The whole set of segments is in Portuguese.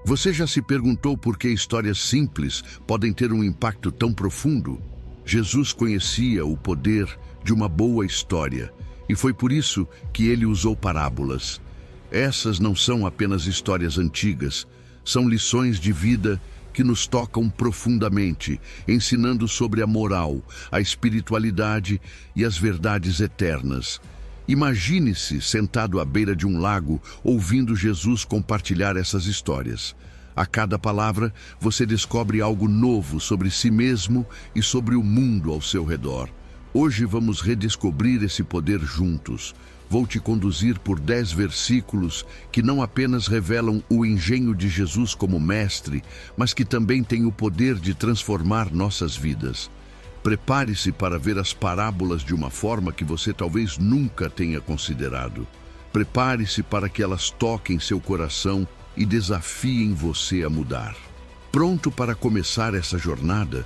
Você já se perguntou por que histórias simples podem ter um impacto tão profundo? Jesus conhecia o poder de uma boa história e foi por isso que ele usou parábolas. Essas não são apenas histórias antigas, são lições de vida que nos tocam profundamente, ensinando sobre a moral, a espiritualidade e as verdades eternas. Imagine-se sentado à beira de um lago, ouvindo Jesus compartilhar essas histórias. A cada palavra, você descobre algo novo sobre si mesmo e sobre o mundo ao seu redor. Hoje vamos redescobrir esse poder juntos. Vou te conduzir por 10 versículos que não apenas revelam o engenho de Jesus como mestre, mas que também têm o poder de transformar nossas vidas. Prepare-se para ver as parábolas de uma forma que você talvez nunca tenha considerado. Prepare-se para que elas toquem seu coração e desafiem você a mudar. Pronto para começar essa jornada?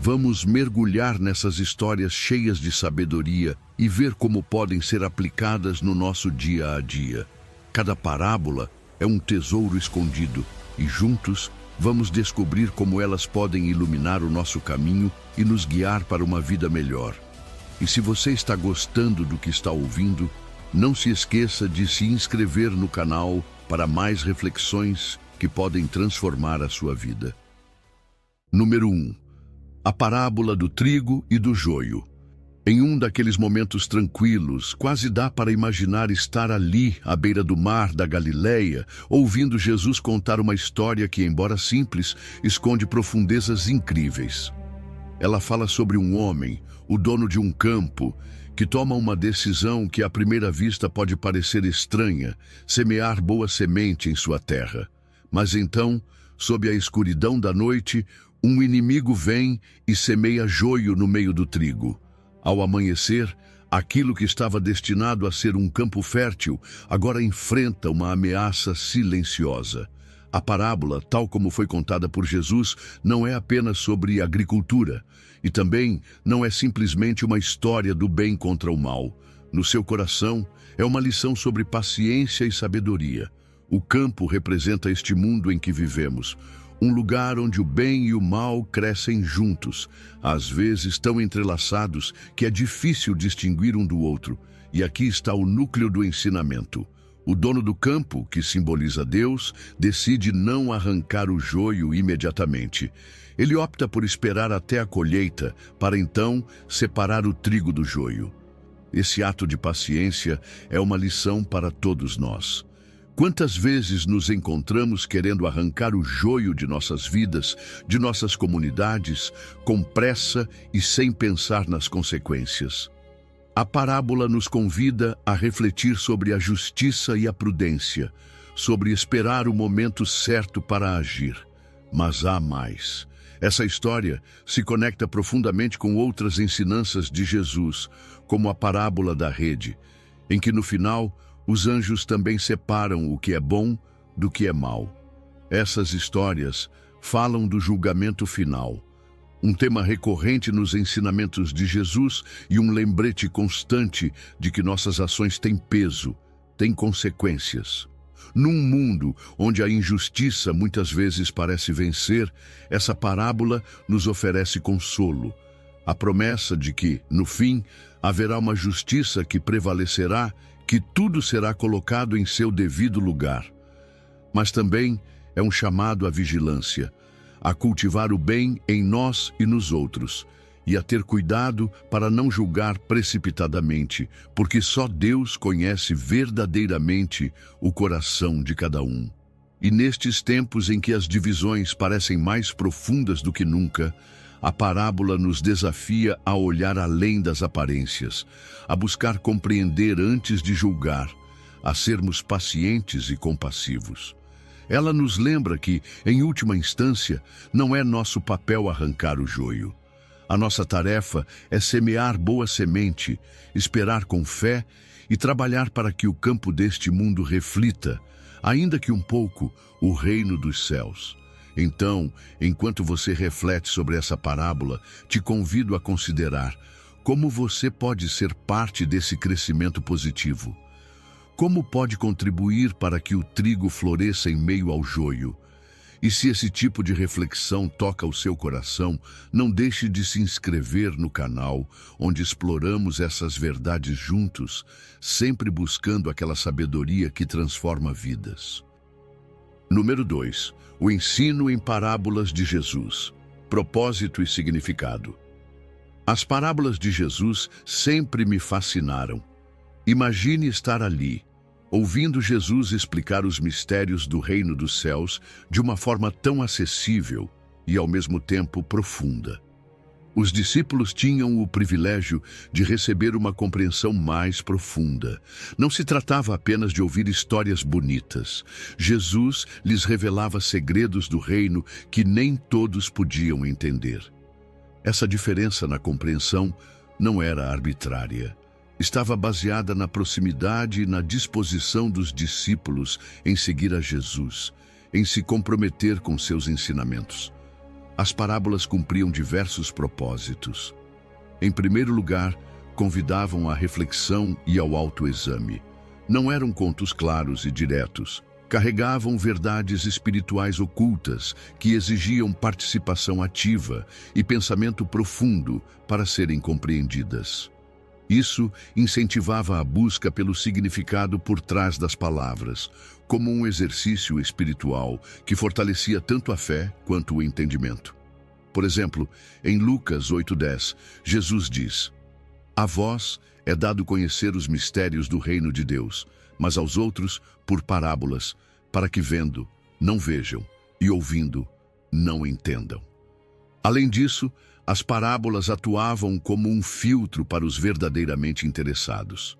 Vamos mergulhar nessas histórias cheias de sabedoria e ver como podem ser aplicadas no nosso dia a dia. Cada parábola é um tesouro escondido e juntos vamos descobrir como elas podem iluminar o nosso caminho e nos guiar para uma vida melhor. E se você está gostando do que está ouvindo, não se esqueça de se inscrever no canal para mais reflexões que podem transformar a sua vida. Número 1. A parábola do trigo e do joio. Em um daqueles momentos tranquilos, quase dá para imaginar estar ali, à beira do mar da Galileia, ouvindo Jesus contar uma história que, embora simples, esconde profundezas incríveis. Ela fala sobre um homem, o dono de um campo, que toma uma decisão que à primeira vista pode parecer estranha, semear boa semente em sua terra. Mas então, sob a escuridão da noite, um inimigo vem e semeia joio no meio do trigo. Ao amanhecer, aquilo que estava destinado a ser um campo fértil, agora enfrenta uma ameaça silenciosa. A parábola, tal como foi contada por Jesus, não é apenas sobre agricultura, e também não é simplesmente uma história do bem contra o mal. No seu coração, é uma lição sobre paciência e sabedoria. O campo representa este mundo em que vivemos, um lugar onde o bem e o mal crescem juntos, às vezes tão entrelaçados que é difícil distinguir um do outro. E aqui está o núcleo do ensinamento. O dono do campo, que simboliza Deus, decide não arrancar o joio imediatamente. Ele opta por esperar até a colheita, para então separar o trigo do joio. Esse ato de paciência é uma lição para todos nós. Quantas vezes nos encontramos querendo arrancar o joio de nossas vidas, de nossas comunidades, com pressa e sem pensar nas consequências? A parábola nos convida a refletir sobre a justiça e a prudência, sobre esperar o momento certo para agir. Mas há mais. Essa história se conecta profundamente com outras ensinanças de Jesus, como a parábola da rede, em que no final os anjos também separam o que é bom do que é mal. Essas histórias falam do julgamento final, um tema recorrente nos ensinamentos de Jesus e um lembrete constante de que nossas ações têm peso, têm consequências. Num mundo onde a injustiça muitas vezes parece vencer, essa parábola nos oferece consolo. A promessa de que, no fim, haverá uma justiça que prevalecerá, que tudo será colocado em seu devido lugar. Mas também é um chamado à vigilância, a cultivar o bem em nós e nos outros, e a ter cuidado para não julgar precipitadamente, porque só Deus conhece verdadeiramente o coração de cada um. E nestes tempos em que as divisões parecem mais profundas do que nunca, a parábola nos desafia a olhar além das aparências, a buscar compreender antes de julgar, a sermos pacientes e compassivos. Ela nos lembra que, em última instância, não é nosso papel arrancar o joio. A nossa tarefa é semear boa semente, esperar com fé e trabalhar para que o campo deste mundo reflita, ainda que um pouco, o reino dos céus. Então, enquanto você reflete sobre essa parábola, te convido a considerar como você pode ser parte desse crescimento positivo. Como pode contribuir para que o trigo floresça em meio ao joio? E se esse tipo de reflexão toca o seu coração, não deixe de se inscrever no canal, onde exploramos essas verdades juntos, sempre buscando aquela sabedoria que transforma vidas. Número 2. O ensino em parábolas de Jesus. Propósito e significado. As parábolas de Jesus sempre me fascinaram. Imagine estar ali, ouvindo Jesus explicar os mistérios do reino dos céus de uma forma tão acessível e, ao mesmo tempo, profunda. Os discípulos tinham o privilégio de receber uma compreensão mais profunda. Não se tratava apenas de ouvir histórias bonitas. Jesus lhes revelava segredos do reino que nem todos podiam entender. Essa diferença na compreensão não era arbitrária. Estava baseada na proximidade e na disposição dos discípulos em seguir a Jesus, em se comprometer com seus ensinamentos. As parábolas cumpriam diversos propósitos. Em primeiro lugar, convidavam à reflexão e ao autoexame. Não eram contos claros e diretos. Carregavam verdades espirituais ocultas que exigiam participação ativa e pensamento profundo para serem compreendidas. Isso incentivava a busca pelo significado por trás das palavras, como um exercício espiritual que fortalecia tanto a fé quanto o entendimento. Por exemplo, em Lucas 8:10, Jesus diz: "A vós é dado conhecer os mistérios do reino de Deus, mas aos outros por parábolas, para que vendo, não vejam, e ouvindo, não entendam." Além disso, as parábolas atuavam como um filtro para os verdadeiramente interessados.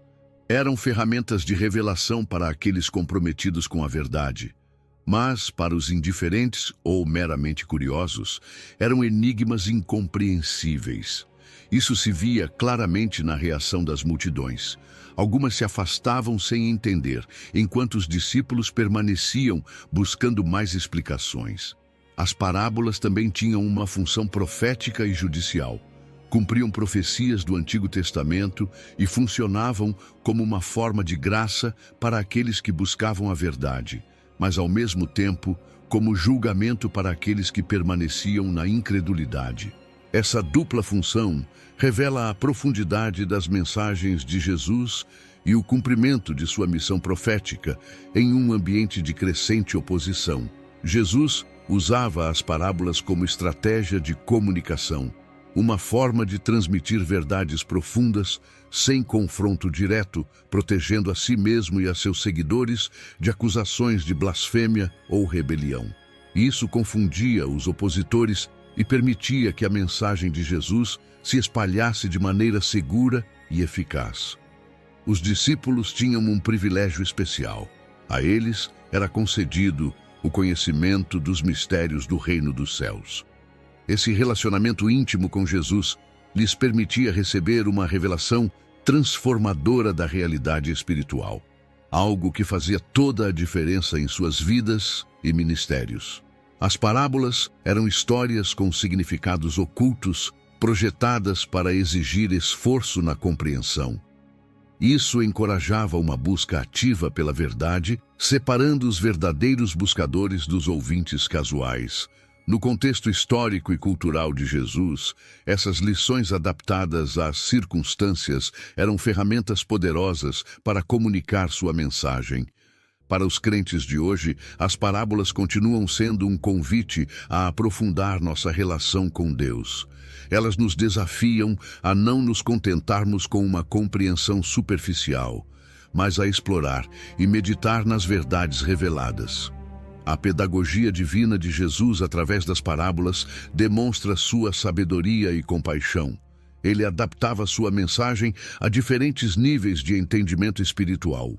Eram ferramentas de revelação para aqueles comprometidos com a verdade, mas, para os indiferentes ou meramente curiosos, eram enigmas incompreensíveis. Isso se via claramente na reação das multidões. Algumas se afastavam sem entender, enquanto os discípulos permaneciam buscando mais explicações. As parábolas também tinham uma função profética e judicial. Cumpriam profecias do Antigo Testamento e funcionavam como uma forma de graça para aqueles que buscavam a verdade, mas ao mesmo tempo como julgamento para aqueles que permaneciam na incredulidade. Essa dupla função revela a profundidade das mensagens de Jesus e o cumprimento de sua missão profética em um ambiente de crescente oposição. Jesus usava as parábolas como estratégia de comunicação, uma forma de transmitir verdades profundas sem confronto direto, protegendo a si mesmo e a seus seguidores de acusações de blasfêmia ou rebelião. Isso confundia os opositores e permitia que a mensagem de Jesus se espalhasse de maneira segura e eficaz. Os discípulos tinham um privilégio especial. A eles era concedido o conhecimento dos mistérios do reino dos céus. Esse relacionamento íntimo com Jesus lhes permitia receber uma revelação transformadora da realidade espiritual, algo que fazia toda a diferença em suas vidas e ministérios. As parábolas eram histórias com significados ocultos, projetadas para exigir esforço na compreensão. Isso encorajava uma busca ativa pela verdade, separando os verdadeiros buscadores dos ouvintes casuais. No contexto histórico e cultural de Jesus, essas lições adaptadas às circunstâncias eram ferramentas poderosas para comunicar sua mensagem. Para os crentes de hoje, as parábolas continuam sendo um convite a aprofundar nossa relação com Deus. Elas nos desafiam a não nos contentarmos com uma compreensão superficial, mas a explorar e meditar nas verdades reveladas. A pedagogia divina de Jesus através das parábolas demonstra sua sabedoria e compaixão. Ele adaptava sua mensagem a diferentes níveis de entendimento espiritual,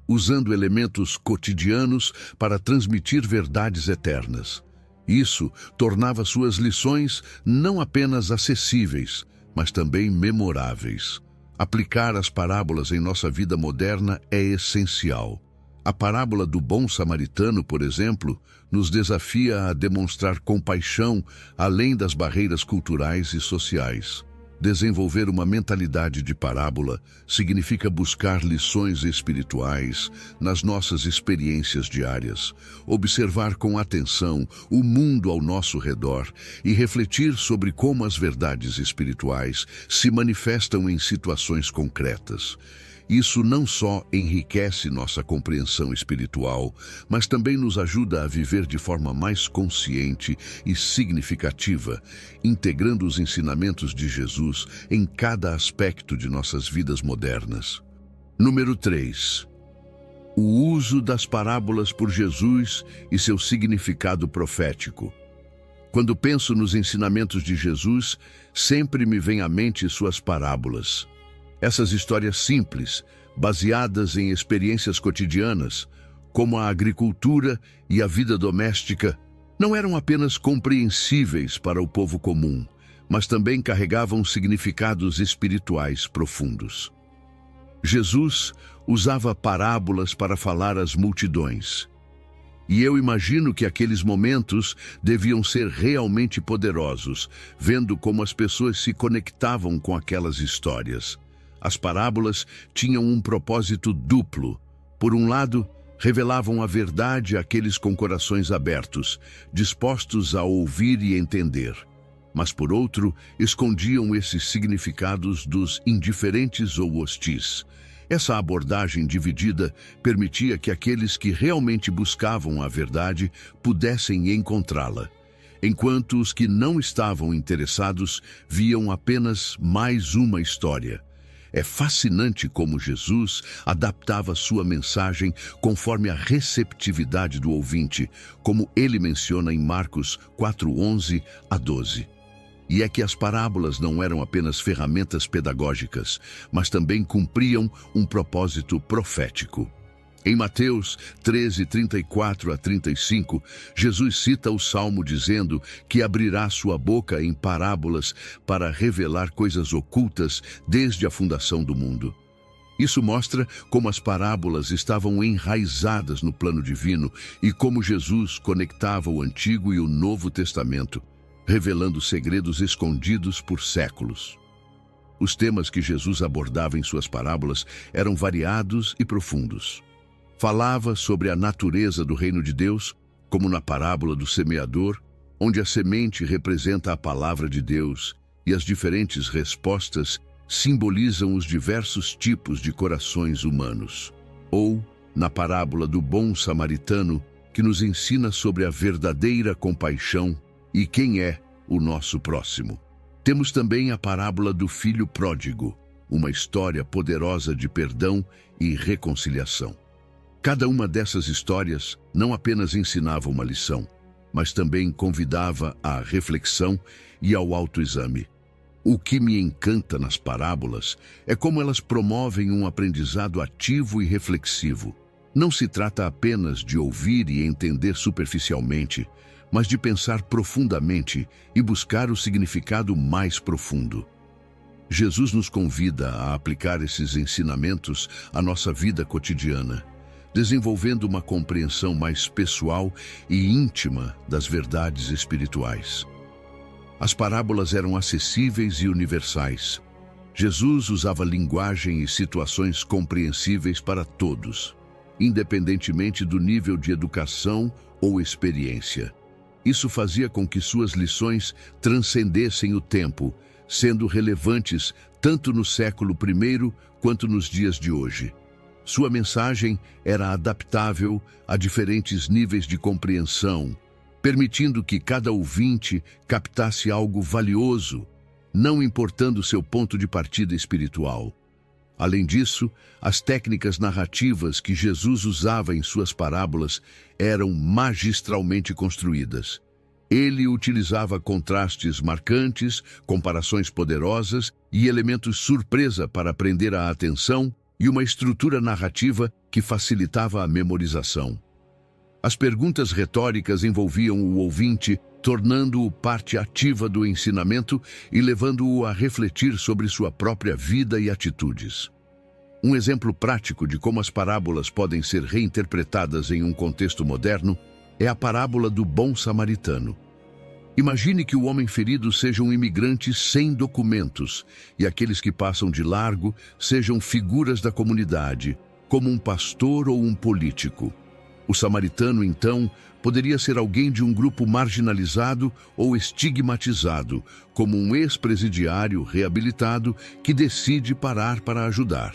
usando elementos cotidianos para transmitir verdades eternas. Isso tornava suas lições não apenas acessíveis, mas também memoráveis. Aplicar as parábolas em nossa vida moderna é essencial. A parábola do bom samaritano, por exemplo, nos desafia a demonstrar compaixão além das barreiras culturais e sociais. Desenvolver uma mentalidade de parábola significa buscar lições espirituais nas nossas experiências diárias, observar com atenção o mundo ao nosso redor e refletir sobre como as verdades espirituais se manifestam em situações concretas. Isso não só enriquece nossa compreensão espiritual, mas também nos ajuda a viver de forma mais consciente e significativa, integrando os ensinamentos de Jesus em cada aspecto de nossas vidas modernas. Número 3. O uso das parábolas por Jesus e seu significado profético. Quando penso nos ensinamentos de Jesus, sempre me vem à mente suas parábolas. Essas histórias simples, baseadas em experiências cotidianas, como a agricultura e a vida doméstica, não eram apenas compreensíveis para o povo comum, mas também carregavam significados espirituais profundos. Jesus usava parábolas para falar às multidões. E eu imagino que aqueles momentos deviam ser realmente poderosos, vendo como as pessoas se conectavam com aquelas histórias. As parábolas tinham um propósito duplo. Por um lado, revelavam a verdade àqueles com corações abertos, dispostos a ouvir e entender. Mas, por outro, escondiam esses significados dos indiferentes ou hostis. Essa abordagem dividida permitia que aqueles que realmente buscavam a verdade pudessem encontrá-la, enquanto os que não estavam interessados viam apenas mais uma história. É fascinante como Jesus adaptava sua mensagem conforme a receptividade do ouvinte, como ele menciona em Marcos 4:11 a 12. E é que as parábolas não eram apenas ferramentas pedagógicas, mas também cumpriam um propósito profético. Em Mateus 13:34 a 35, Jesus cita o Salmo dizendo que abrirá sua boca em parábolas para revelar coisas ocultas desde a fundação do mundo. Isso mostra como as parábolas estavam enraizadas no plano divino e como Jesus conectava o Antigo e o Novo Testamento, revelando segredos escondidos por séculos. Os temas que Jesus abordava em suas parábolas eram variados e profundos. Falava sobre a natureza do reino de Deus, como na parábola do semeador, onde a semente representa a palavra de Deus e as diferentes respostas simbolizam os diversos tipos de corações humanos. Ou na parábola do bom samaritano, que nos ensina sobre a verdadeira compaixão e quem é o nosso próximo. Temos também a parábola do filho pródigo, uma história poderosa de perdão e reconciliação. Cada uma dessas histórias não apenas ensinava uma lição, mas também convidava à reflexão e ao autoexame. O que me encanta nas parábolas é como elas promovem um aprendizado ativo e reflexivo. Não se trata apenas de ouvir e entender superficialmente, mas de pensar profundamente e buscar o significado mais profundo. Jesus nos convida a aplicar esses ensinamentos à nossa vida cotidiana, desenvolvendo uma compreensão mais pessoal e íntima das verdades espirituais. As parábolas eram acessíveis e universais. Jesus usava linguagem e situações compreensíveis para todos, independentemente do nível de educação ou experiência. Isso fazia com que suas lições transcendessem o tempo, sendo relevantes tanto no século I quanto nos dias de hoje. Sua mensagem era adaptável a diferentes níveis de compreensão, permitindo que cada ouvinte captasse algo valioso, não importando seu ponto de partida espiritual. Além disso, as técnicas narrativas que Jesus usava em suas parábolas eram magistralmente construídas. Ele utilizava contrastes marcantes, comparações poderosas e elementos surpresa para prender a atenção e uma estrutura narrativa que facilitava a memorização. As perguntas retóricas envolviam o ouvinte, tornando-o parte ativa do ensinamento e levando-o a refletir sobre sua própria vida e atitudes. Um exemplo prático de como as parábolas podem ser reinterpretadas em um contexto moderno é a parábola do bom samaritano. Imagine que o homem ferido seja um imigrante sem documentos e aqueles que passam de largo sejam figuras da comunidade, como um pastor ou um político. O samaritano, então, poderia ser alguém de um grupo marginalizado ou estigmatizado, como um ex-presidiário reabilitado que decide parar para ajudar.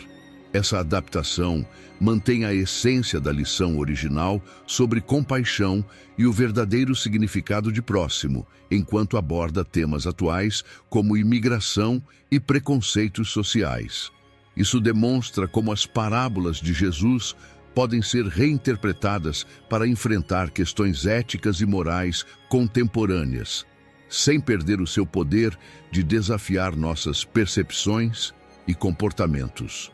Essa adaptação mantém a essência da lição original sobre compaixão e o verdadeiro significado de próximo, enquanto aborda temas atuais como imigração e preconceitos sociais. Isso demonstra como as parábolas de Jesus podem ser reinterpretadas para enfrentar questões éticas e morais contemporâneas, sem perder o seu poder de desafiar nossas percepções e comportamentos.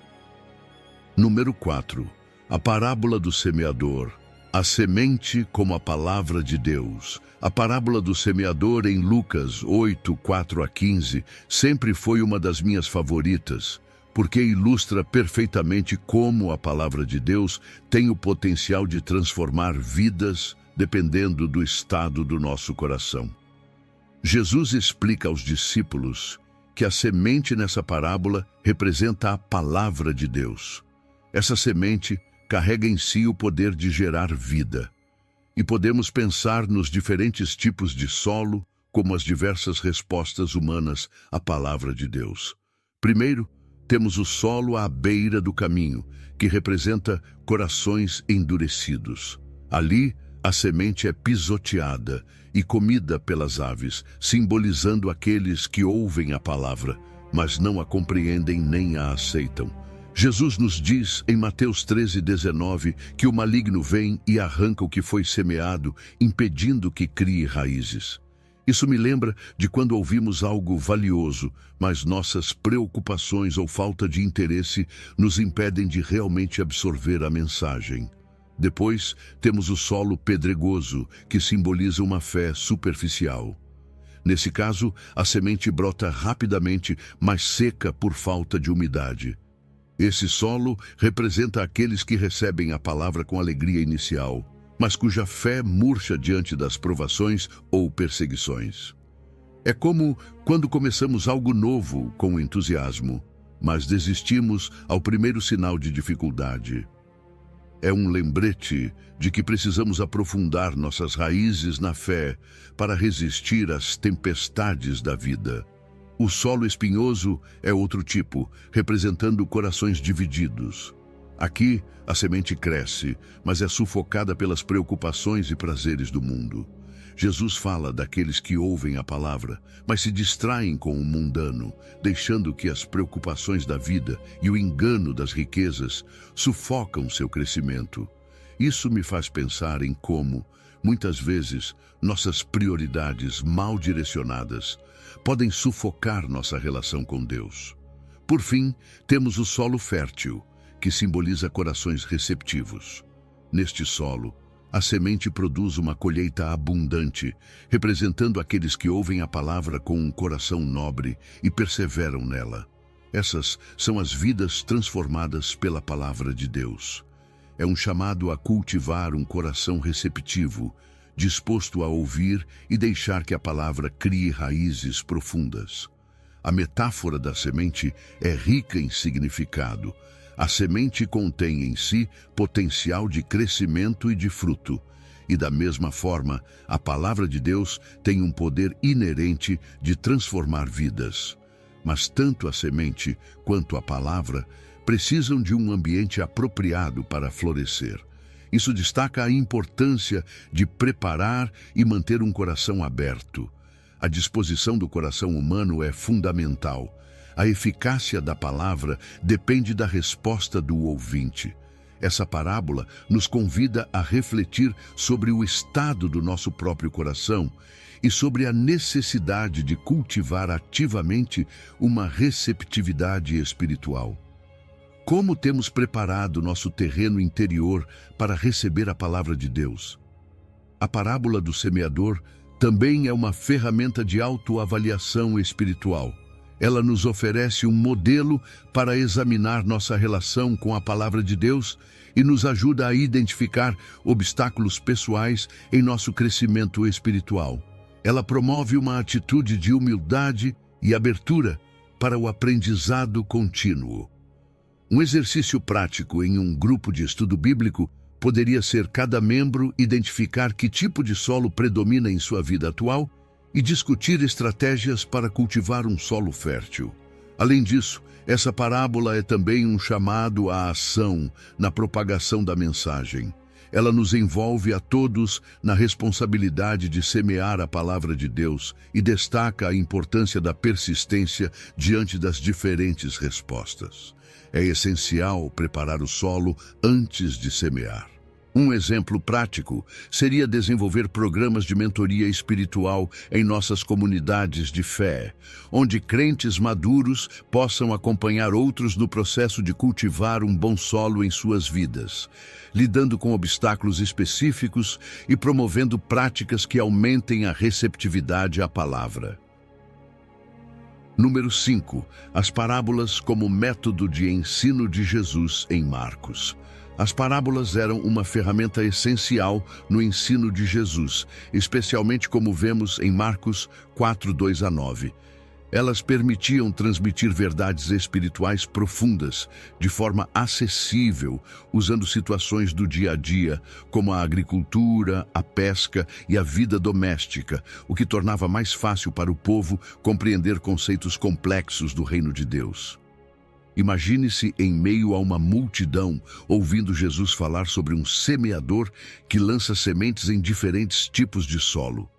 Número 4. A parábola do semeador. A semente como a palavra de Deus. A parábola do semeador em Lucas 8, 4 a 15 sempre foi uma das minhas favoritas, porque ilustra perfeitamente como a palavra de Deus tem o potencial de transformar vidas dependendo do estado do nosso coração. Jesus explica aos discípulos que a semente nessa parábola representa a palavra de Deus. Essa semente carrega em si o poder de gerar vida. E podemos pensar nos diferentes tipos de solo como as diversas respostas humanas à palavra de Deus. Primeiro, temos o solo à beira do caminho, que representa corações endurecidos. Ali, a semente é pisoteada e comida pelas aves, simbolizando aqueles que ouvem a palavra, mas não a compreendem nem a aceitam. Jesus nos diz em Mateus 13:19 que o maligno vem e arranca o que foi semeado, impedindo que crie raízes. Isso me lembra de quando ouvimos algo valioso, mas nossas preocupações ou falta de interesse nos impedem de realmente absorver a mensagem. Depois, temos o solo pedregoso, que simboliza uma fé superficial. Nesse caso, a semente brota rapidamente, mas seca por falta de umidade. Esse solo representa aqueles que recebem a palavra com alegria inicial, mas cuja fé murcha diante das provações ou perseguições. É como quando começamos algo novo com entusiasmo, mas desistimos ao primeiro sinal de dificuldade. É um lembrete de que precisamos aprofundar nossas raízes na fé para resistir às tempestades da vida. O solo espinhoso é outro tipo, representando corações divididos. Aqui, a semente cresce, mas é sufocada pelas preocupações e prazeres do mundo. Jesus fala daqueles que ouvem a palavra, mas se distraem com o mundano, deixando que as preocupações da vida e o engano das riquezas sufocam seu crescimento. Isso me faz pensar em como, muitas vezes, nossas prioridades mal direcionadas podem sufocar nossa relação com Deus. Por fim, temos o solo fértil, que simboliza corações receptivos. Neste solo, a semente produz uma colheita abundante, representando aqueles que ouvem a palavra com um coração nobre e perseveram nela. Essas são as vidas transformadas pela palavra de Deus. É um chamado a cultivar um coração receptivo, disposto a ouvir e deixar que a palavra crie raízes profundas. A metáfora da semente é rica em significado. A semente contém em si potencial de crescimento e de fruto. E da mesma forma, a palavra de Deus tem um poder inerente de transformar vidas. Mas tanto a semente quanto a palavra precisam de um ambiente apropriado para florescer. Isso destaca a importância de preparar e manter um coração aberto. A disposição do coração humano é fundamental. A eficácia da palavra depende da resposta do ouvinte. Essa parábola nos convida a refletir sobre o estado do nosso próprio coração e sobre a necessidade de cultivar ativamente uma receptividade espiritual. Como temos preparado nosso terreno interior para receber a palavra de Deus? A parábola do semeador também é uma ferramenta de autoavaliação espiritual. Ela nos oferece um modelo para examinar nossa relação com a palavra de Deus e nos ajuda a identificar obstáculos pessoais em nosso crescimento espiritual. Ela promove uma atitude de humildade e abertura para o aprendizado contínuo. Um exercício prático em um grupo de estudo bíblico poderia ser cada membro identificar que tipo de solo predomina em sua vida atual e discutir estratégias para cultivar um solo fértil. Além disso, essa parábola é também um chamado à ação na propagação da mensagem. Ela nos envolve a todos na responsabilidade de semear a palavra de Deus e destaca a importância da persistência diante das diferentes respostas. É essencial preparar o solo antes de semear. Um exemplo prático seria desenvolver programas de mentoria espiritual em nossas comunidades de fé, onde crentes maduros possam acompanhar outros no processo de cultivar um bom solo em suas vidas, lidando com obstáculos específicos e promovendo práticas que aumentem a receptividade à palavra. Número 5. As parábolas como método de ensino de Jesus em Marcos. As parábolas eram uma ferramenta essencial no ensino de Jesus, especialmente como vemos em Marcos 4, 2-9. Elas permitiam transmitir verdades espirituais profundas, de forma acessível, usando situações do dia a dia, como a agricultura, a pesca e a vida doméstica, o que tornava mais fácil para o povo compreender conceitos complexos do reino de Deus. Imagine-se em meio a uma multidão, ouvindo Jesus falar sobre um semeador que lança sementes em diferentes tipos de solo.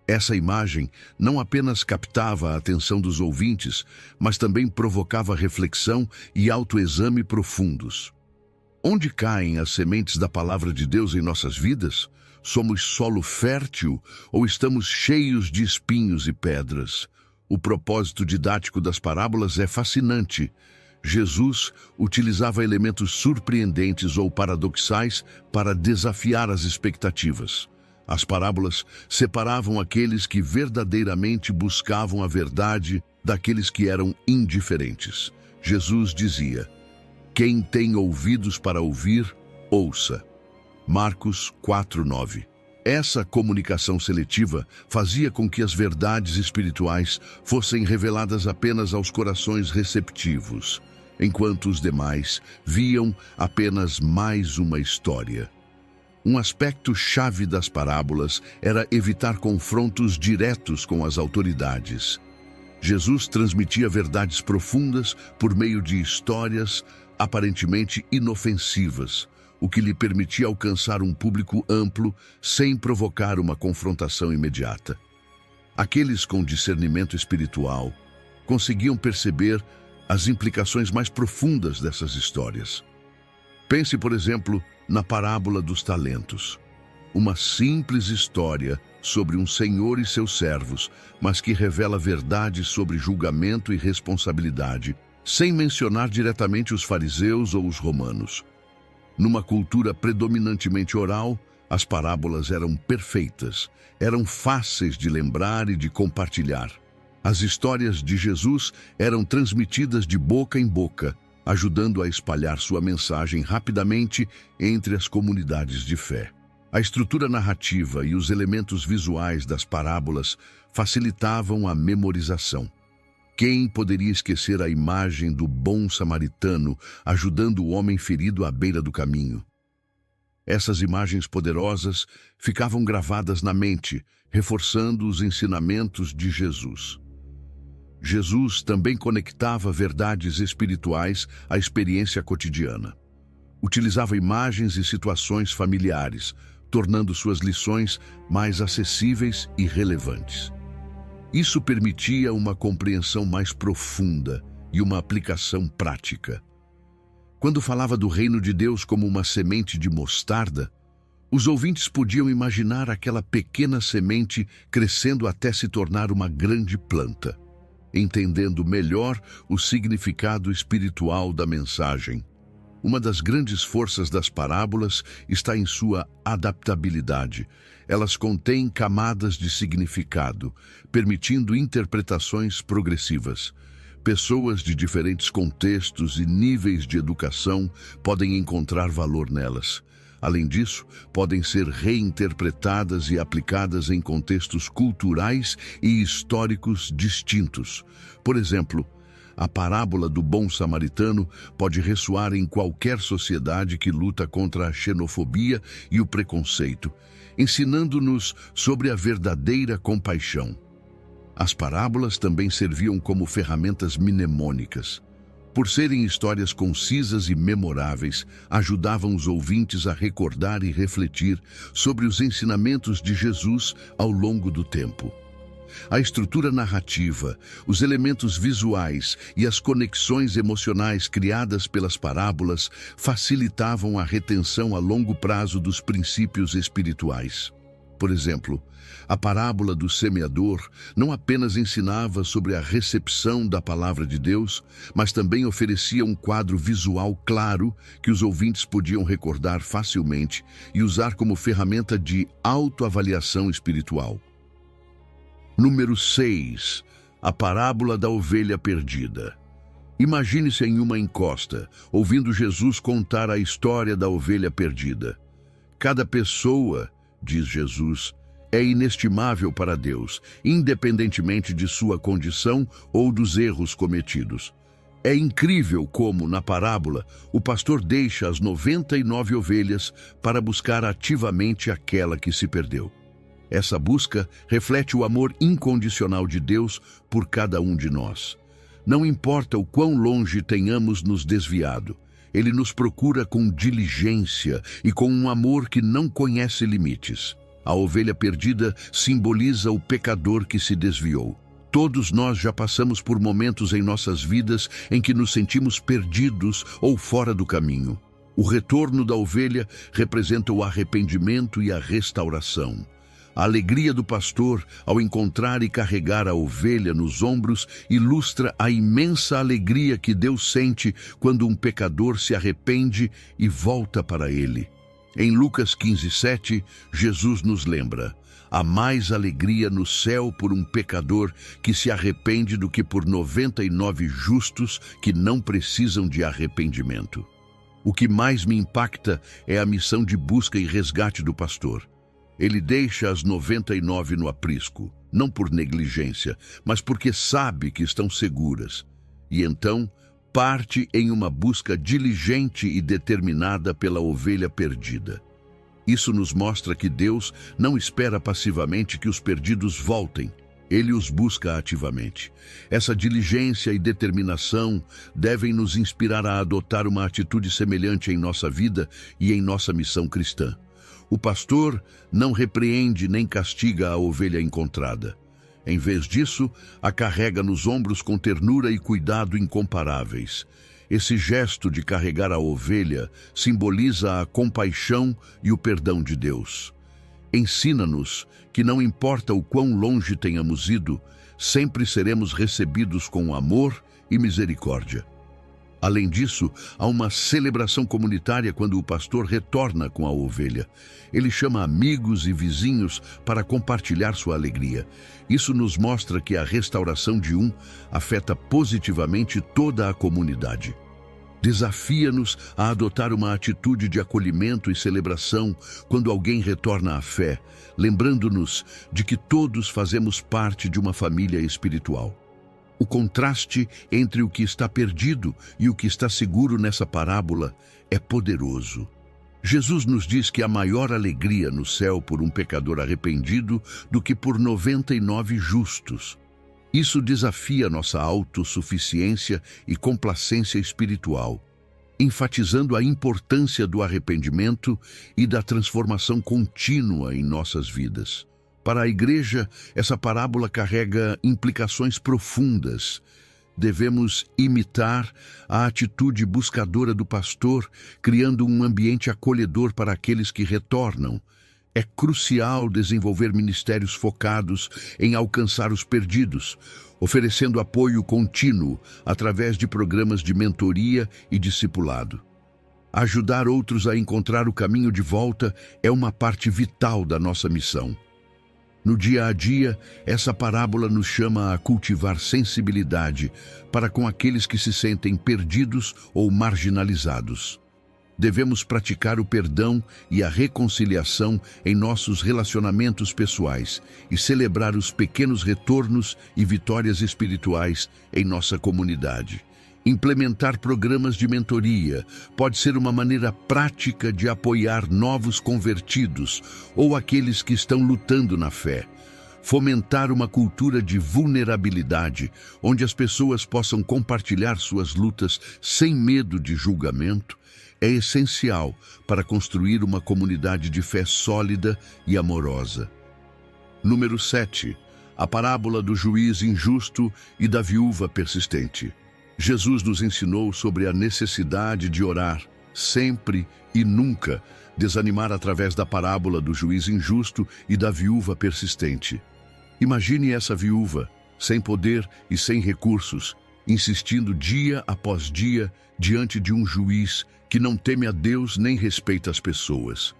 Essa imagem não apenas captava a atenção dos ouvintes, mas também provocava reflexão e autoexame profundos. Onde caem as sementes da palavra de Deus em nossas vidas? Somos solo fértil ou estamos cheios de espinhos e pedras? O propósito didático das parábolas é fascinante. Jesus utilizava elementos surpreendentes ou paradoxais para desafiar as expectativas. As parábolas separavam aqueles que verdadeiramente buscavam a verdade daqueles que eram indiferentes. Jesus dizia: "Quem tem ouvidos para ouvir, ouça." Marcos 4:9. Essa comunicação seletiva fazia com que as verdades espirituais fossem reveladas apenas aos corações receptivos, enquanto os demais viam apenas mais uma história. Um aspecto chave das parábolas era evitar confrontos diretos com as autoridades. Jesus transmitia verdades profundas por meio de histórias aparentemente inofensivas, o que lhe permitia alcançar um público amplo sem provocar uma confrontação imediata. Aqueles com discernimento espiritual conseguiam perceber as implicações mais profundas dessas histórias. Pense, por exemplo, na parábola dos talentos. Uma simples história sobre um senhor e seus servos, mas que revela verdades sobre julgamento e responsabilidade, sem mencionar diretamente os fariseus ou os romanos. Numa cultura predominantemente oral, as parábolas eram perfeitas, eram fáceis de lembrar e de compartilhar. As histórias de Jesus eram transmitidas de boca em boca, ajudando a espalhar sua mensagem rapidamente entre as comunidades de fé. A estrutura narrativa e os elementos visuais das parábolas facilitavam a memorização. Quem poderia esquecer a imagem do bom samaritano ajudando o homem ferido à beira do caminho? Essas imagens poderosas ficavam gravadas na mente, reforçando os ensinamentos de Jesus. Jesus também conectava verdades espirituais à experiência cotidiana. Utilizava imagens e situações familiares, tornando suas lições mais acessíveis e relevantes. Isso permitia uma compreensão mais profunda e uma aplicação prática. Quando falava do reino de Deus como uma semente de mostarda, os ouvintes podiam imaginar aquela pequena semente crescendo até se tornar uma grande planta, entendendo melhor o significado espiritual da mensagem. Uma das grandes forças das parábolas está em sua adaptabilidade. Elas contêm camadas de significado, permitindo interpretações progressivas. Pessoas de diferentes contextos e níveis de educação podem encontrar valor nelas. Além disso, podem ser reinterpretadas e aplicadas em contextos culturais e históricos distintos. Por exemplo, a parábola do bom samaritano pode ressoar em qualquer sociedade que luta contra a xenofobia e o preconceito, ensinando-nos sobre a verdadeira compaixão. As parábolas também serviam como ferramentas mnemônicas. Por serem histórias concisas e memoráveis, ajudavam os ouvintes a recordar e refletir sobre os ensinamentos de Jesus ao longo do tempo. A estrutura narrativa, os elementos visuais e as conexões emocionais criadas pelas parábolas facilitavam a retenção a longo prazo dos princípios espirituais. Por exemplo, a parábola do semeador não apenas ensinava sobre a recepção da palavra de Deus, mas também oferecia um quadro visual claro que os ouvintes podiam recordar facilmente e usar como ferramenta de autoavaliação espiritual. Número 6. A parábola da ovelha perdida. Imagine-se em uma encosta, ouvindo Jesus contar a história da ovelha perdida. Cada pessoa, diz Jesus, é inestimável para Deus, independentemente de sua condição ou dos erros cometidos. É incrível como, na parábola, o pastor deixa as 99 ovelhas para buscar ativamente aquela que se perdeu. Essa busca reflete o amor incondicional de Deus por cada um de nós. Não importa o quão longe tenhamos nos desviado, Ele nos procura com diligência e com um amor que não conhece limites. A ovelha perdida simboliza o pecador que se desviou. Todos nós já passamos por momentos em nossas vidas em que nos sentimos perdidos ou fora do caminho. O retorno da ovelha representa o arrependimento e a restauração. A alegria do pastor ao encontrar e carregar a ovelha nos ombros ilustra a imensa alegria que Deus sente quando um pecador se arrepende e volta para Ele. Em Lucas 15:7, Jesus nos lembra: há mais alegria no céu por um pecador que se arrepende do que por 99 justos que não precisam de arrependimento. O que mais me impacta é a missão de busca e resgate do pastor. Ele deixa as 99 no aprisco, não por negligência, mas porque sabe que estão seguras. E então, parte em uma busca diligente e determinada pela ovelha perdida. Isso nos mostra que Deus não espera passivamente que os perdidos voltem. Ele os busca ativamente. Essa diligência e determinação devem nos inspirar a adotar uma atitude semelhante em nossa vida e em nossa missão cristã. O pastor não repreende nem castiga a ovelha encontrada. Em vez disso, a carrega nos ombros com ternura e cuidado incomparáveis. Esse gesto de carregar a ovelha simboliza a compaixão e o perdão de Deus. Ensina-nos que não importa o quão longe tenhamos ido, sempre seremos recebidos com amor e misericórdia. Além disso, há uma celebração comunitária quando o pastor retorna com a ovelha. Ele chama amigos e vizinhos para compartilhar sua alegria. Isso nos mostra que a restauração de um afeta positivamente toda a comunidade. Desafia-nos a adotar uma atitude de acolhimento e celebração quando alguém retorna à fé, lembrando-nos de que todos fazemos parte de uma família espiritual. O contraste entre o que está perdido e o que está seguro nessa parábola é poderoso. Jesus nos diz que há maior alegria no céu por um pecador arrependido do que por 99 justos. Isso desafia nossa autossuficiência e complacência espiritual, enfatizando a importância do arrependimento e da transformação contínua em nossas vidas. Para a igreja, essa parábola carrega implicações profundas. Devemos imitar a atitude buscadora do pastor, criando um ambiente acolhedor para aqueles que retornam. É crucial desenvolver ministérios focados em alcançar os perdidos, oferecendo apoio contínuo através de programas de mentoria e discipulado. Ajudar outros a encontrar o caminho de volta é uma parte vital da nossa missão. No dia a dia, essa parábola nos chama a cultivar sensibilidade para com aqueles que se sentem perdidos ou marginalizados. devemos praticar o perdão e a reconciliação em nossos relacionamentos pessoais e celebrar os pequenos retornos e vitórias espirituais em nossa comunidade. Implementar programas de mentoria pode ser uma maneira prática de apoiar novos convertidos ou aqueles que estão lutando na fé. Fomentar uma cultura de vulnerabilidade, onde as pessoas possam compartilhar suas lutas sem medo de julgamento, é essencial para construir uma comunidade de fé sólida e amorosa. Número 7. A parábola do juiz injusto e da viúva persistente. Jesus nos ensinou sobre a necessidade de orar, sempre e nunca desanimar através da parábola do juiz injusto e da viúva persistente. Imagine essa viúva, sem poder e sem recursos, insistindo dia após dia diante de um juiz que não teme a Deus nem respeita as pessoas.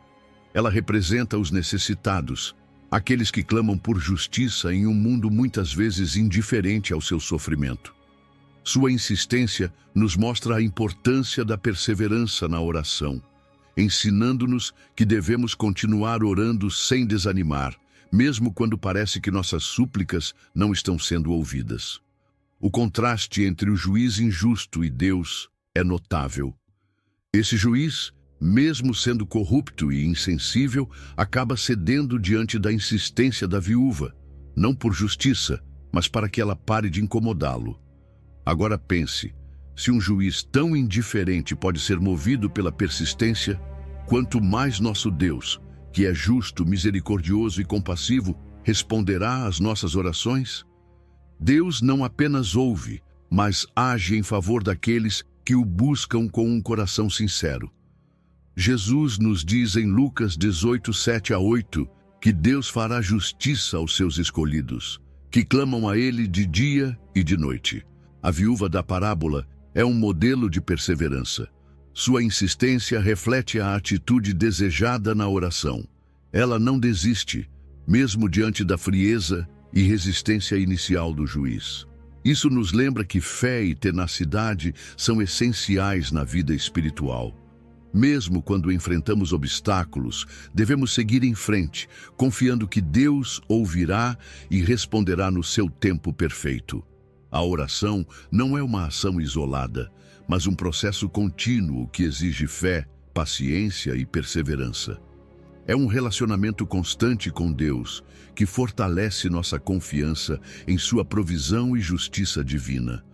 Ela representa os necessitados, aqueles que clamam por justiça em um mundo muitas vezes indiferente ao seu sofrimento. Sua insistência nos mostra a importância da perseverança na oração, ensinando-nos que devemos continuar orando sem desanimar, mesmo quando parece que nossas súplicas não estão sendo ouvidas. O contraste entre o juiz injusto e Deus é notável. Esse juiz, mesmo sendo corrupto e insensível, acaba cedendo diante da insistência da viúva, não por justiça, mas para que ela pare de incomodá-lo. Agora pense, se um juiz tão indiferente pode ser movido pela persistência, quanto mais nosso Deus, que é justo, misericordioso e compassivo, responderá às nossas orações? Deus não apenas ouve, mas age em favor daqueles que o buscam com um coração sincero. Jesus nos diz em Lucas 18, 7-8, que Deus fará justiça aos seus escolhidos, que clamam a Ele de dia e de noite. A viúva da parábola é um modelo de perseverança. Sua insistência reflete a atitude desejada na oração. Ela não desiste, mesmo diante da frieza e resistência inicial do juiz. Isso nos lembra que fé e tenacidade são essenciais na vida espiritual. Mesmo quando enfrentamos obstáculos, devemos seguir em frente, confiando que Deus ouvirá e responderá no seu tempo perfeito. A oração não é uma ação isolada, mas um processo contínuo que exige fé, paciência e perseverança. É um relacionamento constante com Deus que fortalece nossa confiança em sua provisão e justiça divina.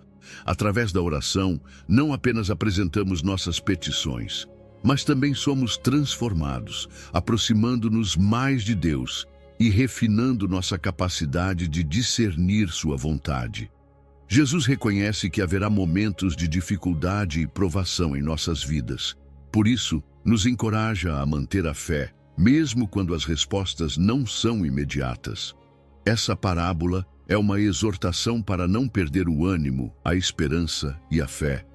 Através da oração, não apenas apresentamos nossas petições, mas também somos transformados, aproximando-nos mais de Deus e refinando nossa capacidade de discernir sua vontade. Jesus reconhece que haverá momentos de dificuldade e provação em nossas vidas. Por isso, nos encoraja a manter a fé, mesmo quando as respostas não são imediatas. Essa parábola é uma exortação para não perder o ânimo, a esperança e a fé,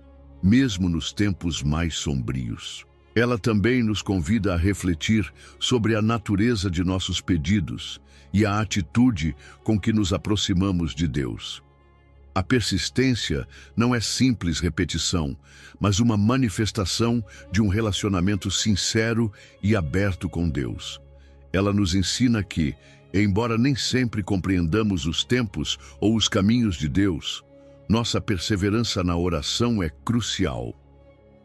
mesmo nos tempos mais sombrios. Ela também nos convida a refletir sobre a natureza de nossos pedidos e a atitude com que nos aproximamos de Deus. A persistência não é simples repetição, mas uma manifestação de um relacionamento sincero e aberto com Deus. Ela nos ensina que, embora nem sempre compreendamos os tempos ou os caminhos de Deus, nossa perseverança na oração é crucial.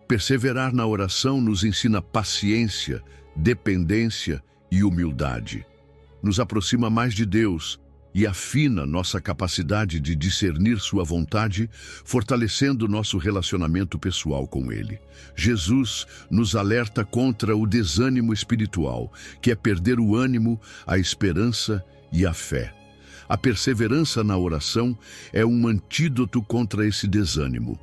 Perseverar na oração nos ensina paciência, dependência e humildade. Nos aproxima mais de Deus e afina nossa capacidade de discernir sua vontade, fortalecendo nosso relacionamento pessoal com Ele. Jesus nos alerta contra o desânimo espiritual, que é perder o ânimo, a esperança e a fé. A perseverança na oração é um antídoto contra esse desânimo.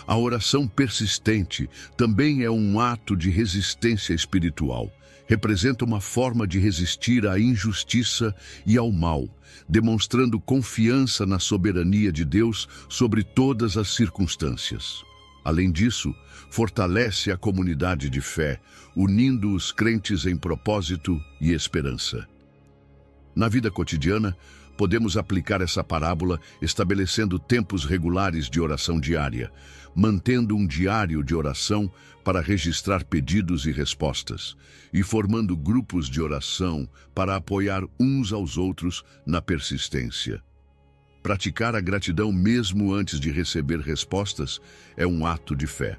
A oração persistente também é um ato de resistência espiritual. Representa uma forma de resistir à injustiça e ao mal, demonstrando confiança na soberania de Deus sobre todas as circunstâncias. Além disso, fortalece a comunidade de fé, unindo os crentes em propósito e esperança. Na vida cotidiana, Podemos aplicar essa parábola estabelecendo tempos regulares de oração diária, mantendo um diário de oração para registrar pedidos e respostas, e formando grupos de oração para apoiar uns aos outros na persistência. Praticar a gratidão mesmo antes de receber respostas é um ato de fé.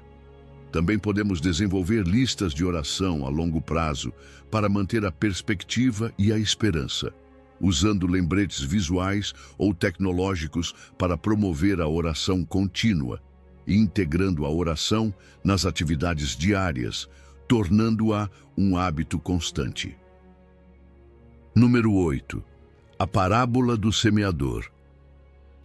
Também podemos desenvolver listas de oração a longo prazo para manter a perspectiva e a esperança, usando lembretes visuais ou tecnológicos para promover a oração contínua e integrando a oração nas atividades diárias, tornando-a um hábito constante. Número 8. A parábola do semeador.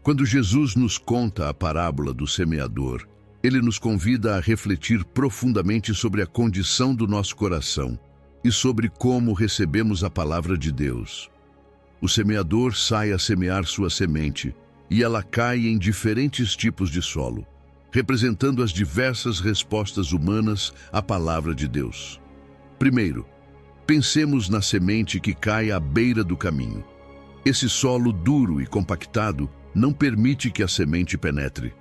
Quando Jesus nos conta a parábola do semeador, ele nos convida a refletir profundamente sobre a condição do nosso coração e sobre como recebemos a palavra de Deus. O semeador sai a semear sua semente e ela cai em diferentes tipos de solo, representando as diversas respostas humanas à palavra de Deus. Primeiro, pensemos na semente que cai à beira do caminho. Esse solo duro e compactado não permite que a semente penetre.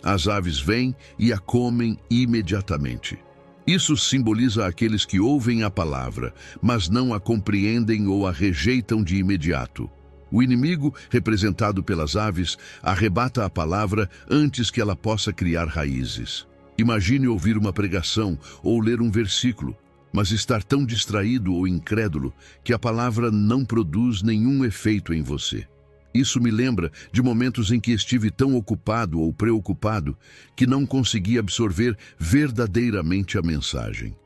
As aves vêm e a comem imediatamente. Isso simboliza aqueles que ouvem a palavra, mas não a compreendem ou a rejeitam de imediato. O inimigo, representado pelas aves, arrebata a palavra antes que ela possa criar raízes. Imagine ouvir uma pregação ou ler um versículo, mas estar tão distraído ou incrédulo que a palavra não produz nenhum efeito em você. Isso me lembra de momentos em que estive tão ocupado ou preocupado que não consegui absorver verdadeiramente a mensagem.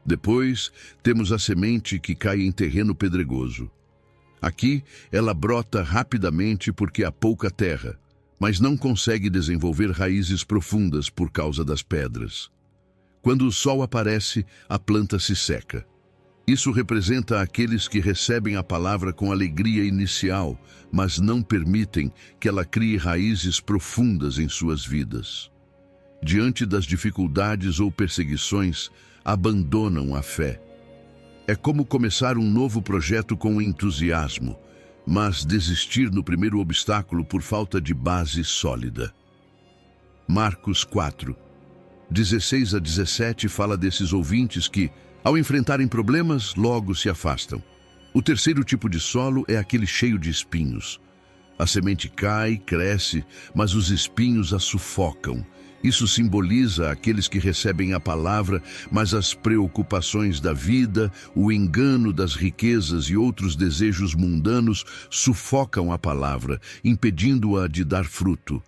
Depois, temos a semente que cai em terreno pedregoso. Aqui, ela brota rapidamente porque há pouca terra, mas não consegue desenvolver raízes profundas por causa das pedras. Quando o sol aparece, a planta se seca. Isso representa aqueles que recebem a palavra com alegria inicial, mas não permitem que ela crie raízes profundas em suas vidas. Diante das dificuldades ou perseguições, abandonam a fé. É como começar um novo projeto com entusiasmo, mas desistir no primeiro obstáculo por falta de base sólida. Marcos 4, 16 a 17 fala desses ouvintes que, ao enfrentarem problemas, logo se afastam. O terceiro tipo de solo é aquele cheio de espinhos. A semente cai, cresce, mas os espinhos a sufocam. Isso simboliza aqueles que recebem a palavra, mas as preocupações da vida, o engano das riquezas e outros desejos mundanos sufocam a palavra, impedindo-a de dar fruto.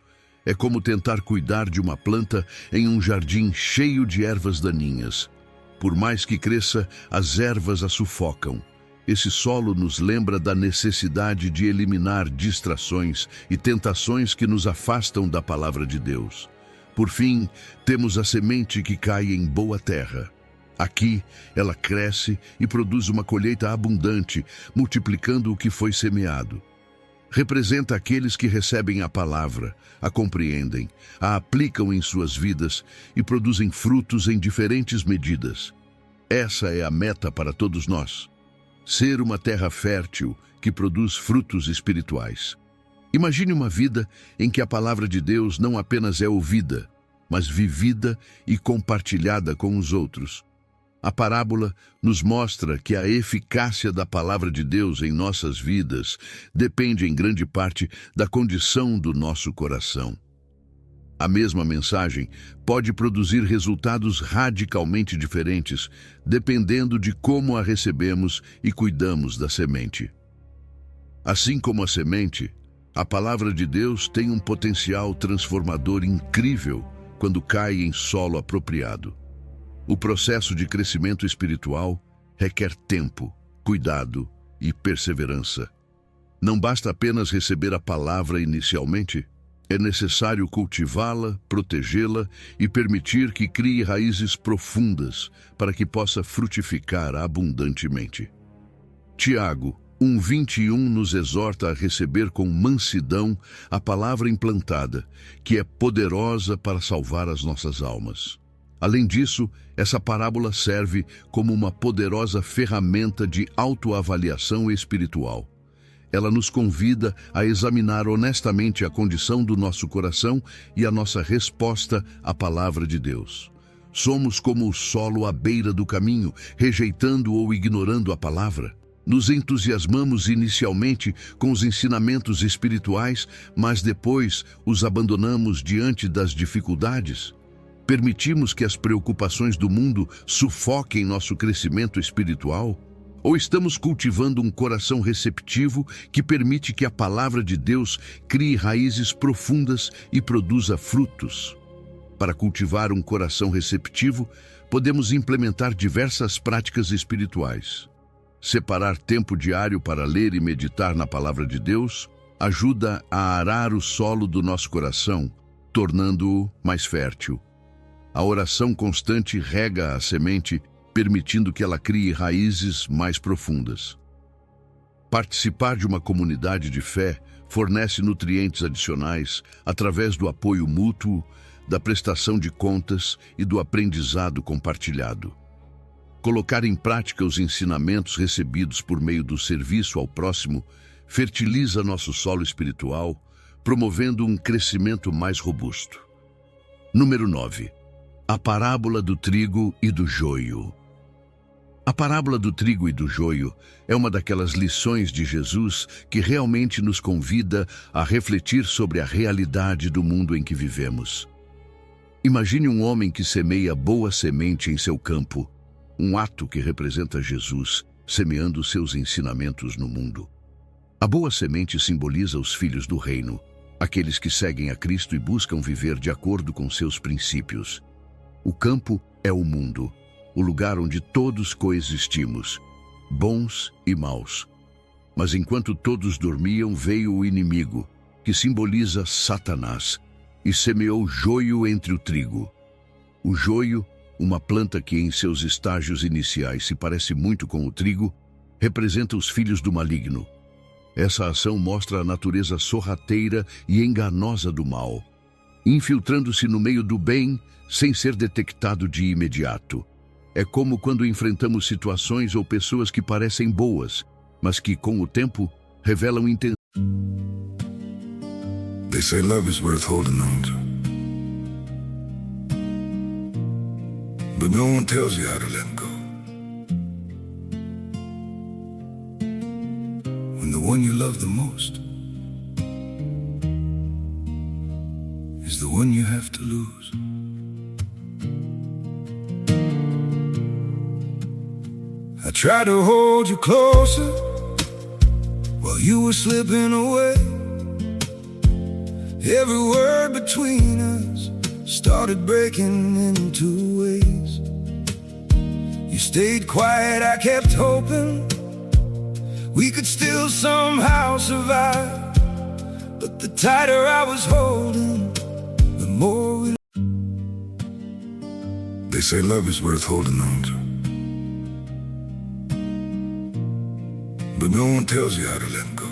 É como tentar cuidar de uma planta em um jardim cheio de ervas daninhas. Por mais que cresça, as ervas a sufocam. Esse solo nos lembra da necessidade de eliminar distrações e tentações que nos afastam da palavra de Deus. Por fim, temos a semente que cai em boa terra. Aqui, ela cresce e produz uma colheita abundante, multiplicando o que foi semeado. Representa aqueles que recebem a palavra, a compreendem, a aplicam em suas vidas e produzem frutos em diferentes medidas. Essa é a meta para todos nós: ser uma terra fértil que produz frutos espirituais. Imagine uma vida em que a palavra de Deus não apenas é ouvida, mas vivida e compartilhada com os outros. A parábola nos mostra que a eficácia da palavra de Deus em nossas vidas depende em grande parte da condição do nosso coração. A mesma mensagem pode produzir resultados radicalmente diferentes, dependendo de como a recebemos e cuidamos da semente. Assim como a semente, a palavra de Deus tem um potencial transformador incrível quando cai em solo apropriado. O processo de crescimento espiritual requer tempo, cuidado e perseverança. Não basta apenas receber a palavra inicialmente. É necessário cultivá-la, protegê-la e permitir que crie raízes profundas para que possa frutificar abundantemente. Tiago 1:21 nos exorta a receber com mansidão a palavra implantada, que é poderosa para salvar as nossas almas. Além disso, essa parábola serve como uma poderosa ferramenta de autoavaliação espiritual. Ela nos convida a examinar honestamente a condição do nosso coração e a nossa resposta à palavra de Deus. Somos como o solo à beira do caminho, rejeitando ou ignorando a palavra. Nos entusiasmamos inicialmente com os ensinamentos espirituais, mas depois os abandonamos diante das dificuldades. Permitimos que as preocupações do mundo sufoquem nosso crescimento espiritual? Ou estamos cultivando um coração receptivo que permite que a palavra de Deus crie raízes profundas e produza frutos? Para cultivar um coração receptivo, podemos implementar diversas práticas espirituais. Separar tempo diário para ler e meditar na palavra de Deus ajuda a arar o solo do nosso coração, tornando-o mais fértil. A oração constante rega a semente, permitindo que ela crie raízes mais profundas. Participar de uma comunidade de fé fornece nutrientes adicionais através do apoio mútuo, da prestação de contas e do aprendizado compartilhado. Colocar em prática os ensinamentos recebidos por meio do serviço ao próximo fertiliza nosso solo espiritual, promovendo um crescimento mais robusto. Número 9. A parábola do trigo e do joio. A parábola do trigo e do joio é uma daquelas lições de Jesus que realmente nos convida a refletir sobre a realidade do mundo em que vivemos. Imagine um homem que semeia boa semente em seu campo, um ato que representa Jesus semeando seus ensinamentos no mundo. A boa semente simboliza os filhos do reino, aqueles que seguem a Cristo e buscam viver de acordo com seus princípios. O campo é o mundo, o lugar onde todos coexistimos, bons e maus. Mas enquanto todos dormiam, veio o inimigo, que simboliza Satanás, e semeou joio entre o trigo. O joio, uma planta que em seus estágios iniciais se parece muito com o trigo, representa os filhos do maligno. Essa ação mostra a natureza sorrateira e enganosa do mal, infiltrando-se no meio do bem sem ser detectado de imediato. É como quando enfrentamos situações ou pessoas que parecem boas, mas que, com o tempo, revelam intenções. They say love is worth holding on to, but no one tells you how to let go. When the one you love the most is the one you have to lose. I tried to hold you closer while you were slipping away. Every word between us started breaking into ways. You stayed quiet, I kept hoping we could still somehow survive. But the tighter I was holding, the more we... They say love is worth holding on to, but no one tells you how to let go.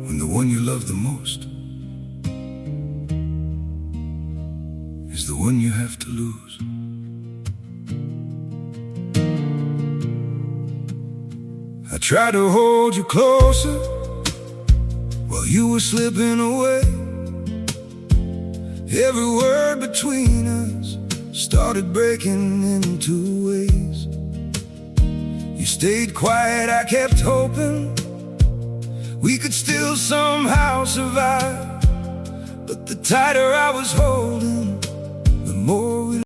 When the one you love the most is the one you have to lose. I tried to hold you closer while you were slipping away. Every word between us started breaking into ways. You stayed quiet, I kept hoping we could still somehow survive. But the tighter I was holding, the more we...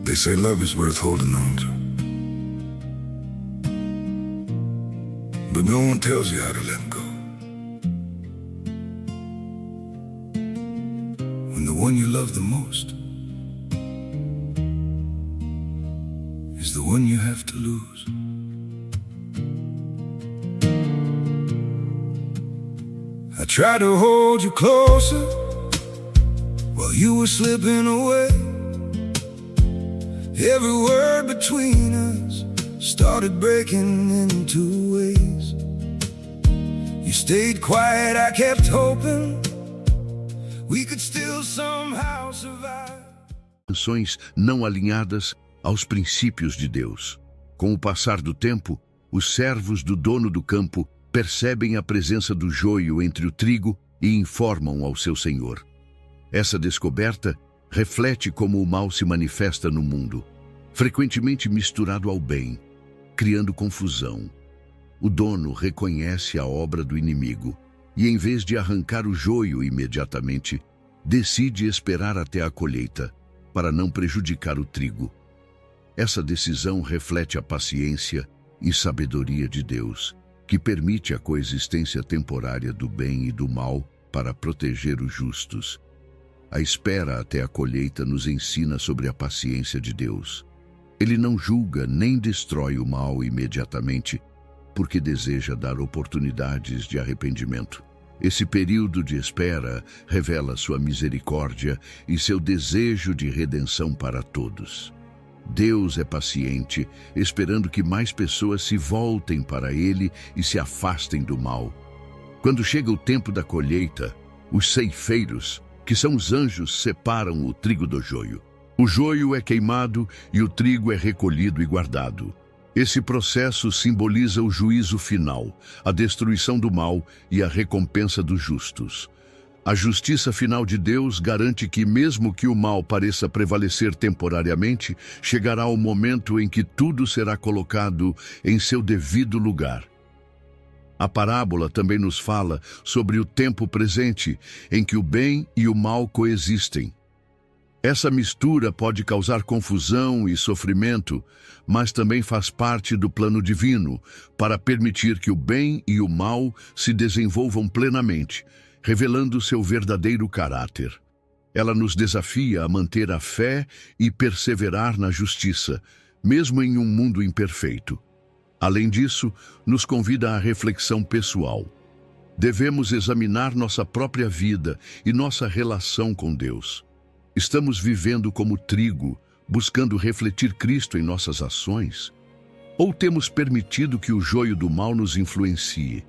They say love is worth holding on to, but no one tells you how to let go. When the one you love the most is the one you have to lose. I tried to hold you closer while you were slipping away. Every word between us started breaking into ways. You stayed quiet, I kept hoping we could still somehow survive. Intenções não alinhadas aos princípios de Deus. Com o passar do tempo, os servos do dono do campo percebem a presença do joio entre o trigo e informam ao seu senhor. Essa descoberta reflete como o mal se manifesta no mundo, frequentemente misturado ao bem, criando confusão. O dono reconhece a obra do inimigo e, em vez de arrancar o joio imediatamente, decide esperar até a colheita para não prejudicar o trigo. Essa decisão reflete a paciência e sabedoria de Deus, que permite a coexistência temporária do bem e do mal para proteger os justos. A espera até a colheita nos ensina sobre a paciência de Deus. Ele não julga nem destrói o mal imediatamente, porque deseja dar oportunidades de arrependimento. Esse período de espera revela sua misericórdia e seu desejo de redenção para todos. Deus é paciente, esperando que mais pessoas se voltem para Ele e se afastem do mal. Quando chega o tempo da colheita, os ceifeiros, que são os anjos, separam o trigo do joio. O joio é queimado e o trigo é recolhido e guardado. Esse processo simboliza o juízo final, a destruição do mal e a recompensa dos justos. A justiça final de Deus garante que, mesmo que o mal pareça prevalecer temporariamente, chegará o momento em que tudo será colocado em seu devido lugar. A parábola também nos fala sobre o tempo presente, em que o bem e o mal coexistem. Essa mistura pode causar confusão e sofrimento, mas também faz parte do plano divino para permitir que o bem e o mal se desenvolvam plenamente, revelando seu verdadeiro caráter. Ela nos desafia a manter a fé e perseverar na justiça, mesmo em um mundo imperfeito. Além disso, nos convida à reflexão pessoal. Devemos examinar nossa própria vida e nossa relação com Deus. Estamos vivendo como trigo, buscando refletir Cristo em nossas ações? Ou temos permitido que o joio do mal nos influencie?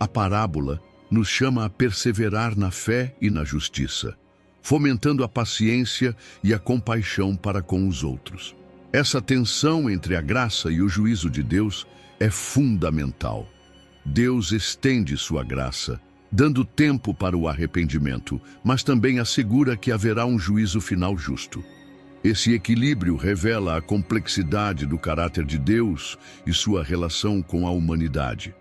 A parábola nos chama a perseverar na fé e na justiça, fomentando a paciência e a compaixão para com os outros. Essa tensão entre a graça e o juízo de Deus é fundamental. Deus estende sua graça, dando tempo para o arrependimento, mas também assegura que haverá um juízo final justo. Esse equilíbrio revela a complexidade do caráter de Deus e sua relação com a humanidade.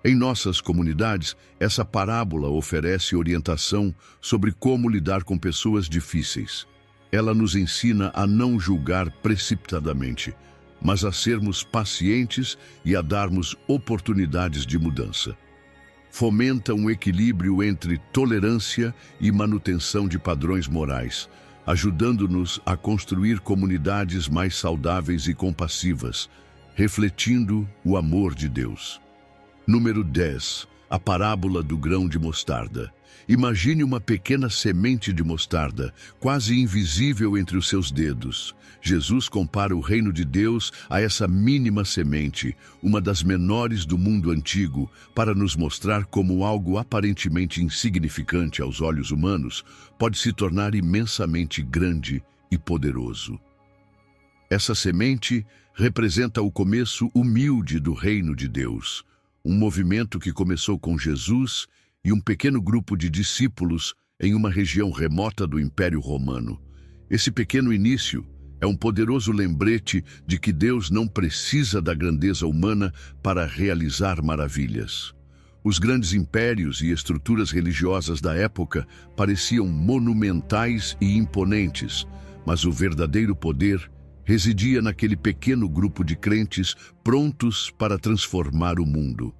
Em nossas comunidades, essa parábola oferece orientação sobre como lidar com pessoas difíceis. Ela nos ensina a não julgar precipitadamente, mas a sermos pacientes e a darmos oportunidades de mudança. Fomenta um equilíbrio entre tolerância e manutenção de padrões morais, ajudando-nos a construir comunidades mais saudáveis e compassivas, refletindo o amor de Deus. Número 10. A parábola do grão de mostarda. Imagine uma pequena semente de mostarda, quase invisível entre os seus dedos. Jesus compara o reino de Deus a essa mínima semente, uma das menores do mundo antigo, para nos mostrar como algo aparentemente insignificante aos olhos humanos pode se tornar imensamente grande e poderoso. Essa semente representa o começo humilde do reino de Deus, um movimento que começou com Jesus e um pequeno grupo de discípulos em uma região remota do Império Romano. Esse pequeno início é um poderoso lembrete de que Deus não precisa da grandeza humana para realizar maravilhas. Os grandes impérios e estruturas religiosas da época pareciam monumentais e imponentes, mas o verdadeiro poder residia naquele pequeno grupo de crentes prontos para transformar o mundo.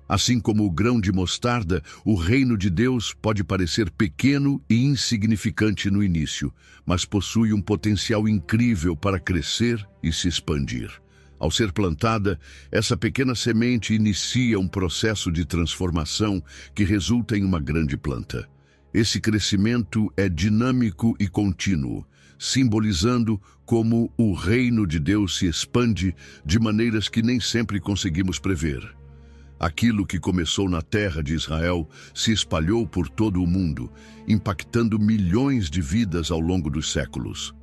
Assim como o grão de mostarda, o reino de Deus pode parecer pequeno e insignificante no início, mas possui um potencial incrível para crescer e se expandir. Ao ser plantada, essa pequena semente inicia um processo de transformação que resulta em uma grande planta. Esse crescimento é dinâmico e contínuo, simbolizando como o reino de Deus se expande de maneiras que nem sempre conseguimos prever. Aquilo que começou na terra de Israel se espalhou por todo o mundo, impactando milhões de vidas ao longo dos séculos.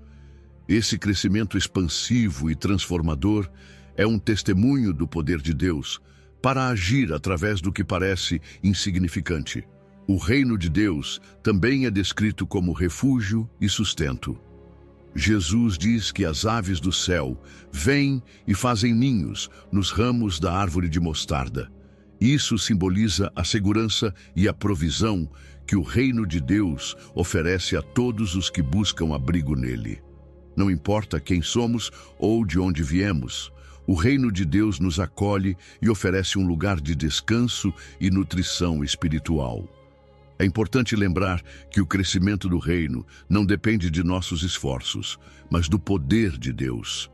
Esse crescimento expansivo e transformador é um testemunho do poder de Deus para agir através do que parece insignificante. O reino de Deus também é descrito como refúgio e sustento. Jesus diz que as aves do céu vêm e fazem ninhos nos ramos da árvore de mostarda. Isso simboliza a segurança e a provisão que o reino de Deus oferece a todos os que buscam abrigo nele. Não importa quem somos ou de onde viemos, o reino de Deus nos acolhe e oferece um lugar de descanso e nutrição espiritual. É importante lembrar que o crescimento do reino não depende de nossos esforços, mas do poder de Deus.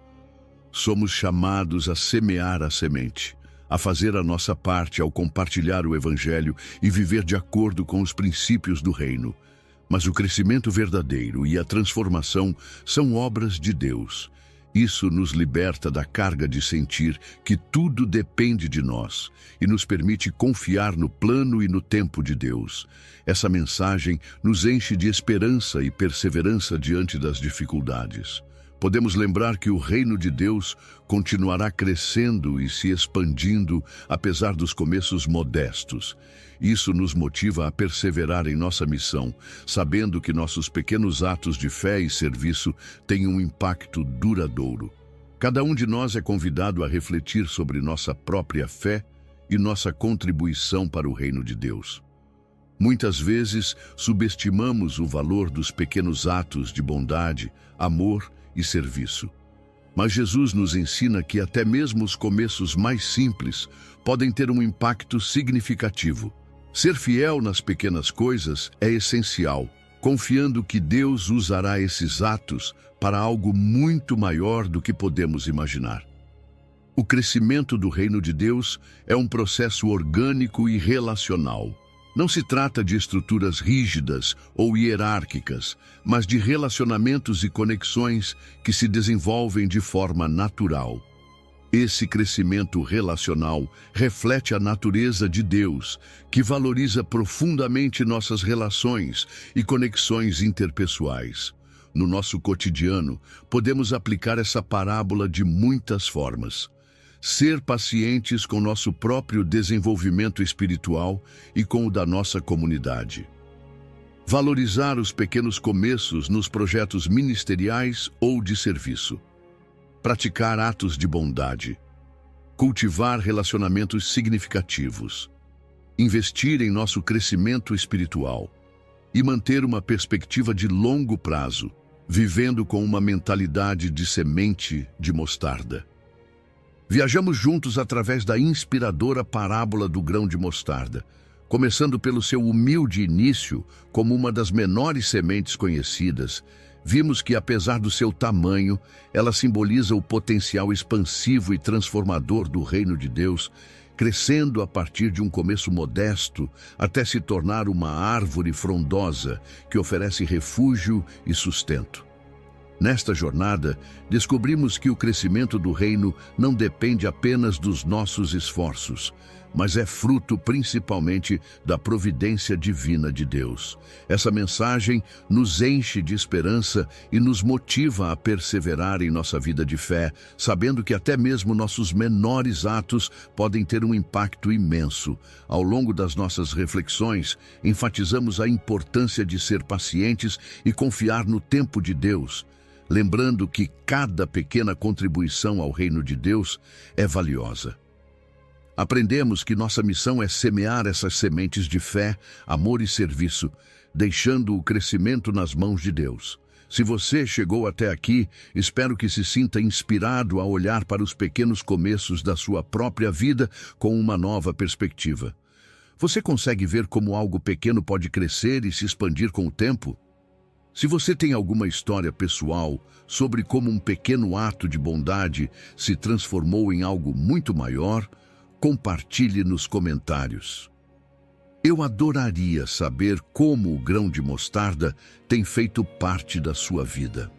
Somos chamados a semear a semente, a fazer a nossa parte ao compartilhar o Evangelho e viver de acordo com os princípios do reino. Mas o crescimento verdadeiro e a transformação são obras de Deus. Isso nos liberta da carga de sentir que tudo depende de nós e nos permite confiar no plano e no tempo de Deus. Essa mensagem nos enche de esperança e perseverança diante das dificuldades. Podemos lembrar que o reino de Deus continuará crescendo e se expandindo apesar dos começos modestos. Isso nos motiva a perseverar em nossa missão, sabendo que nossos pequenos atos de fé e serviço têm um impacto duradouro. Cada um de nós é convidado a refletir sobre nossa própria fé e nossa contribuição para o reino de Deus. Muitas vezes subestimamos o valor dos pequenos atos de bondade, amor e serviço. Mas Jesus nos ensina que até mesmo os começos mais simples podem ter um impacto significativo. Ser fiel nas pequenas coisas é essencial, confiando que Deus usará esses atos para algo muito maior do que podemos imaginar. O crescimento do reino de Deus é um processo orgânico e relacional. Não se trata de estruturas rígidas ou hierárquicas, mas de relacionamentos e conexões que se desenvolvem de forma natural. Esse crescimento relacional reflete a natureza de Deus, que valoriza profundamente nossas relações e conexões interpessoais. No nosso cotidiano, podemos aplicar essa parábola de muitas formas. Ser pacientes com nosso próprio desenvolvimento espiritual e com o da nossa comunidade. Valorizar os pequenos começos nos projetos ministeriais ou de serviço. Praticar atos de bondade. Cultivar relacionamentos significativos. Investir em nosso crescimento espiritual. E manter uma perspectiva de longo prazo, vivendo com uma mentalidade de semente de mostarda. Viajamos juntos através da inspiradora parábola do grão de mostarda, começando pelo seu humilde início como uma das menores sementes conhecidas. Vimos que, apesar do seu tamanho, ela simboliza o potencial expansivo e transformador do reino de Deus, crescendo a partir de um começo modesto até se tornar uma árvore frondosa que oferece refúgio e sustento. Nesta jornada, descobrimos que o crescimento do reino não depende apenas dos nossos esforços, mas é fruto principalmente da providência divina de Deus. Essa mensagem nos enche de esperança e nos motiva a perseverar em nossa vida de fé, sabendo que até mesmo nossos menores atos podem ter um impacto imenso. Ao longo das nossas reflexões, enfatizamos a importância de ser pacientes e confiar no tempo de Deus, lembrando que cada pequena contribuição ao reino de Deus é valiosa. Aprendemos que nossa missão é semear essas sementes de fé, amor e serviço, deixando o crescimento nas mãos de Deus. Se você chegou até aqui, espero que se sinta inspirado a olhar para os pequenos começos da sua própria vida com uma nova perspectiva. Você consegue ver como algo pequeno pode crescer e se expandir com o tempo? Se você tem alguma história pessoal sobre como um pequeno ato de bondade se transformou em algo muito maior, compartilhe nos comentários. Eu adoraria saber como o grão de mostarda tem feito parte da sua vida.